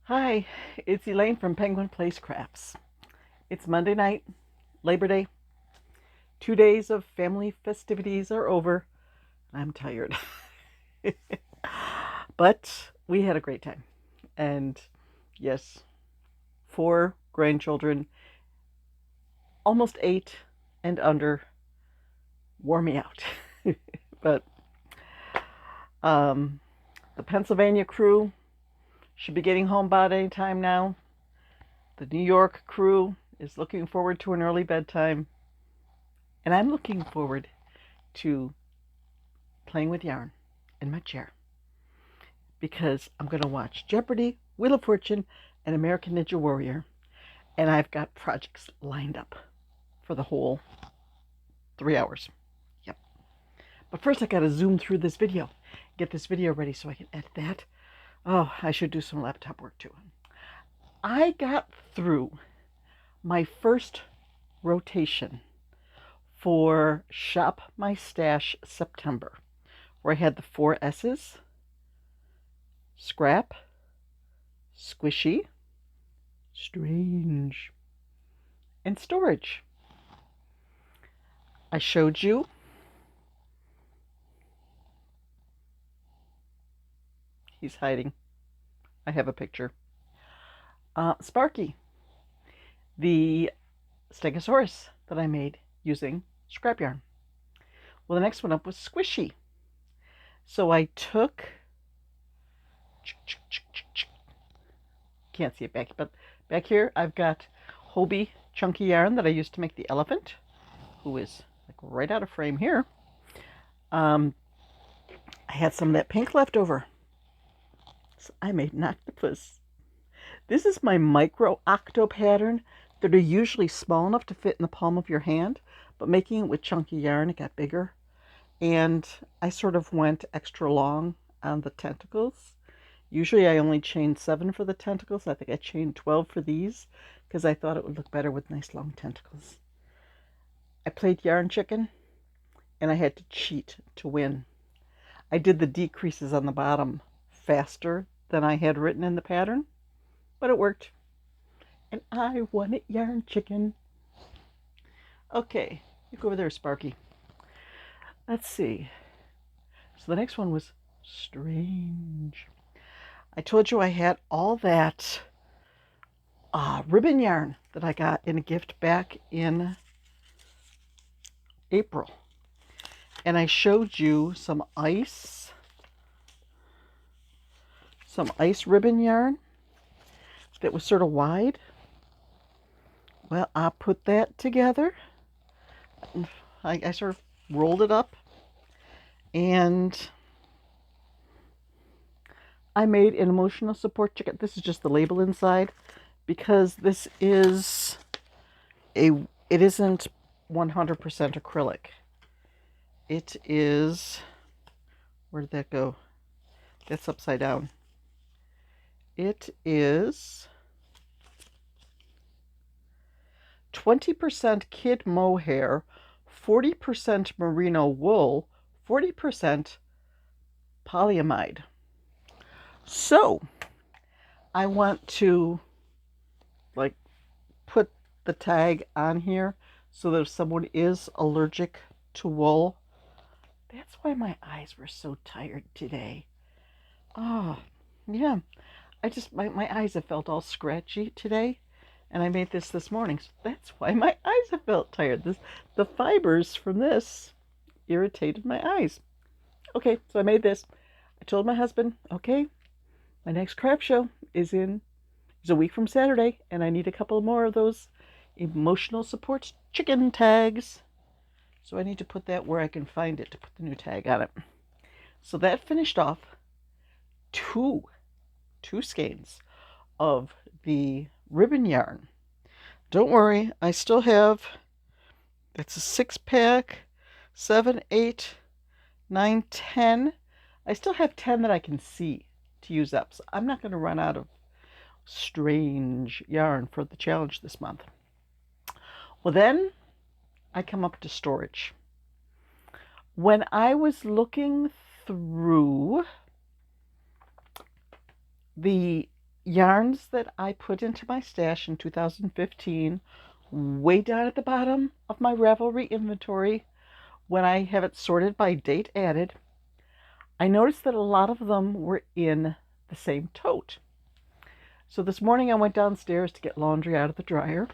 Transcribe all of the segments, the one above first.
Hi, it's Elaine from Penguin Place Crafts. It's Monday night, Labor Day. 2 days of family festivities are over. I'm tired. But we had a great time. And yes, 4 grandchildren, almost 8 and under, wore me out. But um, the Pennsylvania crew should be getting home about any time now. The New York crew is looking forward to an early bedtime. And I'm looking forward to playing with yarn in my chair because I'm going to watch Jeopardy, Wheel of Fortune, and American Ninja Warrior. And I've got projects lined up for the whole 3 hours. Yep. But first, I got to zoom through this video, get this video ready so I can edit that. Oh, I should do some laptop work too. I got through my first rotation for Shop My Stash September, where I had the 4S's: scrap, squishy, strange, and storage. I showed you he's hiding. I have a picture. Sparky, the stegosaurus that I made using scrap yarn. Well, the next one up was squishy. So I took, can't see it back, but back here I've got Hobie chunky yarn that I used to make the elephant, who is like right out of frame here. I had some of that pink left over, so I made an octopus. This is my micro octo pattern that are usually small enough to fit in the palm of your hand, but making it with chunky yarn, it got bigger. And I sort of went extra long on the tentacles. Usually I only chain 7 for the tentacles. I think I chained 12 for these because I thought it would look better with nice long tentacles. I played yarn chicken and I had to cheat to win. I did the decreases on the bottom faster than I had written in the pattern, but it worked. And I won at yarn chicken. Okay, you go over there, Sparky. Let's see. So the next one was strange. I told you I had all that ribbon yarn that I got in a gift back in April. And I showed you some ice ribbon yarn that was sort of wide. Well, I put that together. I sort of rolled it up and I made an emotional support jacket. This is just the label inside because this is it isn't 100% acrylic. It is, where did that go? That's upside down. It is 20% kid mohair, 40% merino wool, 40% polyamide. So I want to put the tag on here so that if someone is allergic to wool, that's why my eyes were so tired today. Oh, yeah. My eyes have felt all scratchy today, and I made this morning. So that's why my eyes have felt tired. The fibers from this irritated my eyes. Okay, so I made this. I told my husband, okay, my next craft show is a week from Saturday, and I need a couple more of those emotional support chicken tags. So I need to put that where I can find it to put the new tag on it. So that finished off two skeins of the ribbon yarn. Don't worry, I still have, that's a 6-pack, 7, 8, 9, 10. I still have 10 that I can see to use up. So I'm not going to run out of strange yarn for the challenge this month. Well, then I come up to storage. When I was looking through the yarns that I put into my stash in 2015, way down at the bottom of my Ravelry inventory, when I have it sorted by date added, I noticed that a lot of them were in the same tote. So this morning I went downstairs to get laundry out of the dryer,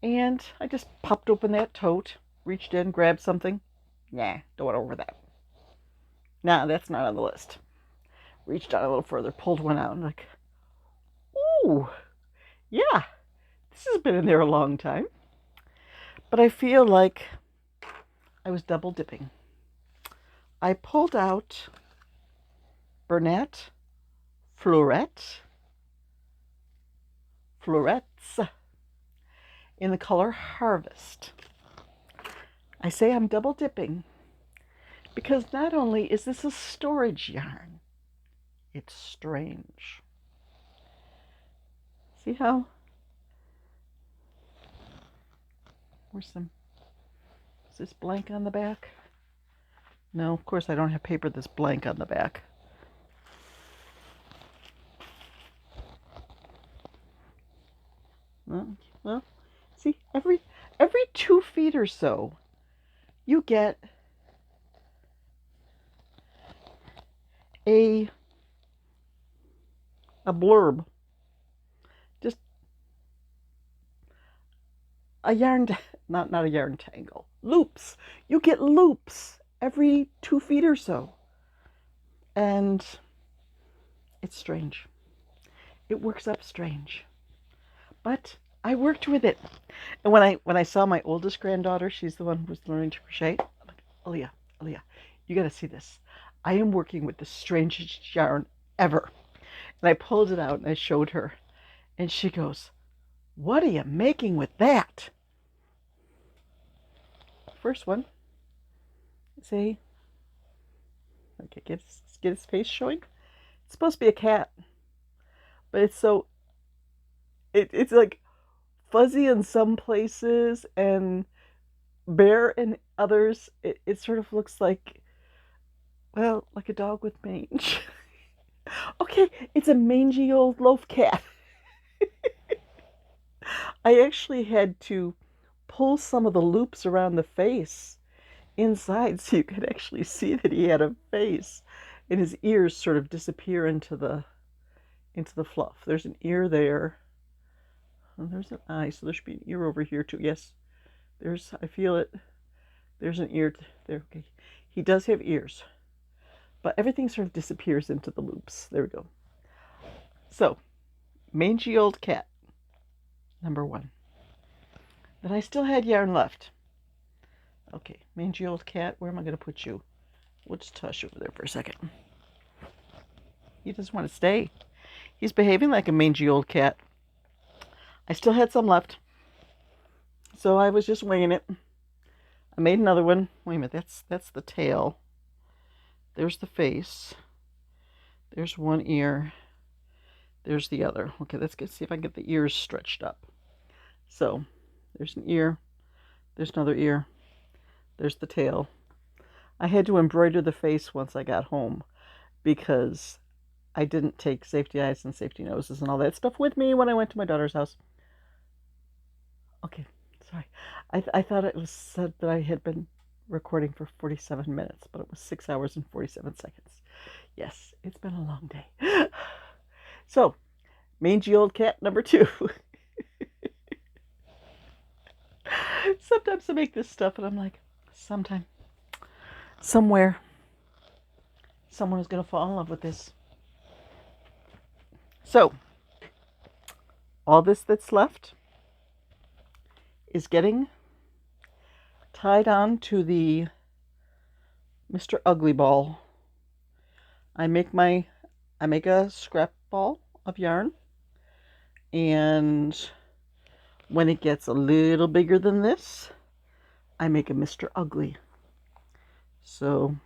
and I just popped open that tote, reached in, grabbed something. Nah, don't want over that. Nah, that's not on the list. Reached out a little further, pulled one out, and like, ooh, yeah, this has been in there a long time. But I feel like I was double dipping. I pulled out Burnett Florets in the color Harvest. I say I'm double dipping because not only is this a storage yarn, it's strange. See how? Is this blank on the back? No, of course I don't have paper this blank on the back. Well, see, every 2 feet or so, you get a blurb, just a yarn, not a yarn tangle, loops. You get loops every 2 feet or so, and it's strange. It works up strange, but I worked with it. And when I saw my oldest granddaughter, she's the one who was learning to crochet. I'm like, Aaliyah, you got to see this. I am working with the strangest yarn ever. And I pulled it out and I showed her, and she goes, "What are you making with that?" First one, say, okay, get his face showing. It's supposed to be a cat, but it's like fuzzy in some places and bare in others. It sort of looks like, well, like a dog with mange. Okay, it's a mangy old loaf cat. I actually had to pull some of the loops around the face inside so you could actually see that he had a face, and his ears sort of disappear into the fluff. There's an ear there, and there's an eye, so there should be an ear over here too. Yes, I feel it. There's an ear there. Okay, he does have ears, but everything sort of disappears into the loops. There we go. So, Mangy Old Cat, number 1. Then I still had yarn left. Okay, Mangy Old Cat, where am I going to put you? We'll just toss you over there for a second. He doesn't want to stay. He's behaving like a mangy old cat. I still had some left, so I was just winging it. I made another one. Wait a minute, that's the tail. There's the face. There's one ear. There's the other. Okay, let's see if I can get the ears stretched up. So, there's an ear. There's another ear. There's the tail. I had to embroider the face once I got home because I didn't take safety eyes and safety noses and all that stuff with me when I went to my daughter's house. Okay, sorry. I thought it was said that I had been recording for 47 minutes, but it was 6 hours and 47 seconds. Yes, it's been a long day. So, Mangy Old Cat number 2. Sometimes I make this stuff and I'm like, sometime, somewhere, someone is going to fall in love with this. So, all this that's left is getting tied on to the Mr. Ugly ball. I make a scrap ball of yarn, and when it gets a little bigger than this, I make a Mr. Ugly. So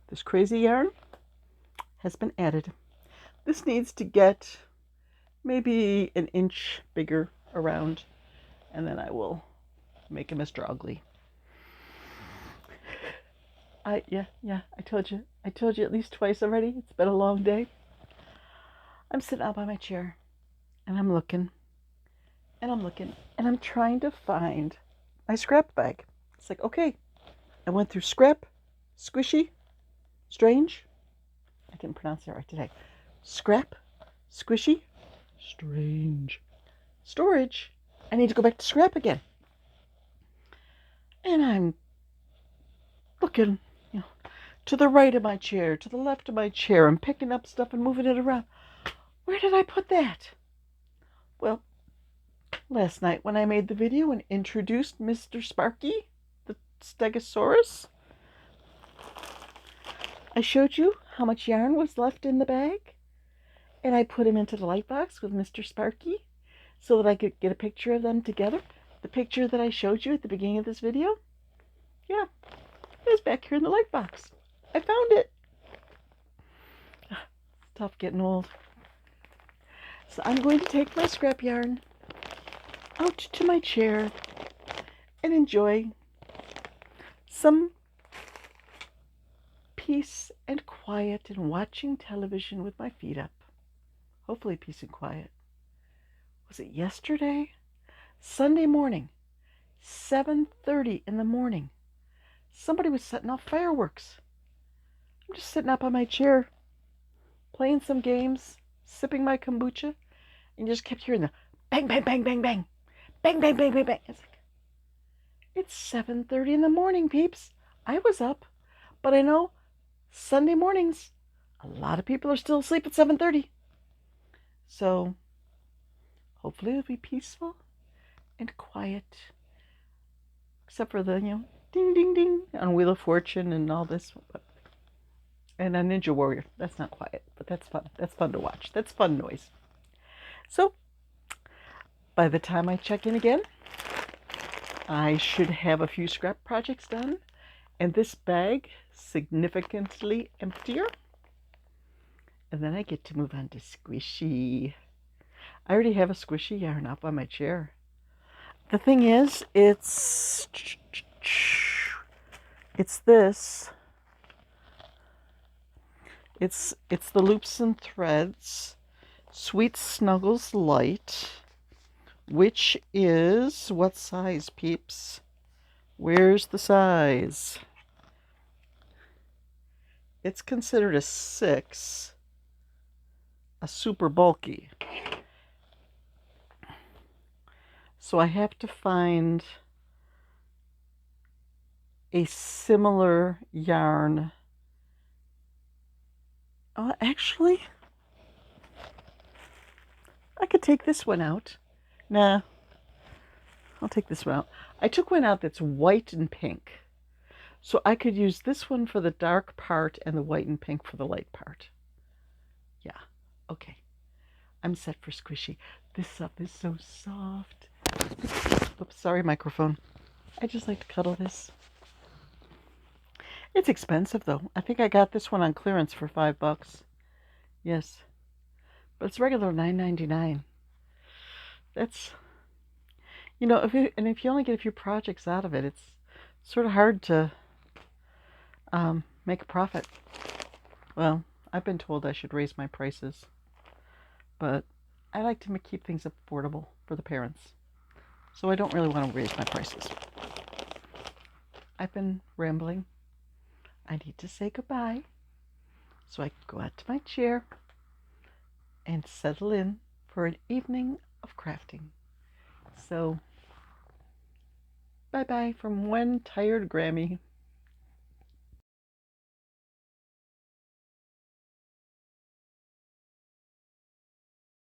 this crazy yarn has been added. This needs to get maybe an inch bigger around, and then I will make a Mr. Ugly. I told you I told you at least twice already. It's been a long day. I'm sitting out by my chair and I'm looking and I'm looking and I'm trying to find my scrap bag. It's like, okay, I went through scrap, squishy, strange. I didn't pronounce that right today. Scrap, squishy, strange, storage. I need to go back to scrap again. And I'm looking, to the right of my chair, to the left of my chair. I'm picking up stuff and moving it around. Where did I put that? Well, last night when I made the video and introduced Mr. Sparky, the Stegosaurus, I showed you how much yarn was left in the bag. And I put him into the light box with Mr. Sparky so that I could get a picture of them together. The picture that I showed you at the beginning of this video, yeah, it was back here in the light box. I found it. It's tough getting old. So I'm going to take my scrap yarn out to my chair and enjoy some peace and quiet and watching television with my feet up. Hopefully peace and quiet. Was it yesterday? Sunday morning, 7:30 in the morning. Somebody was setting off fireworks. I'm just sitting up on my chair, playing some games, sipping my kombucha, and you just kept hearing the bang, bang, bang, bang, bang, bang, bang, bang, bang, bang. It's like, it's 7:30 in the morning, peeps. I was up, but I know Sunday mornings, a lot of people are still asleep at 7:30. So hopefully it'll be peaceful and quiet, except for the, ding, ding, ding on Wheel of Fortune and all this. And a Ninja Warrior. That's not quiet, but that's fun. That's fun to watch. That's fun noise. So, by the time I check in again, I should have a few scrap projects done, and this bag significantly emptier. And then I get to move on to squishy. I already have a squishy yarn up on my chair. The thing is, it's this. It's the Loops and Threads Sweet Snuggles Light, which is, what size, peeps? Where's the size? It's considered a 6, a super bulky. So I have to find a similar yarn. Actually, I could take this one out. Nah, I'll take this one out. I took one out that's white and pink. So I could use this one for the dark part and the white and pink for the light part. Yeah, okay. I'm set for squishy. This stuff is so soft. Oops, sorry, microphone. I just like to cuddle this. It's expensive, though. I think I got this one on clearance for $5. Yes. But it's regular $9.99. That's, if you only get a few projects out of it, it's sort of hard to make a profit. Well, I've been told I should raise my prices, but I like to keep things affordable for the parents, so I don't really want to raise my prices. I've been rambling. I need to say goodbye so I can go out to my chair and settle in for an evening of crafting. So, bye-bye from one tired Grammy.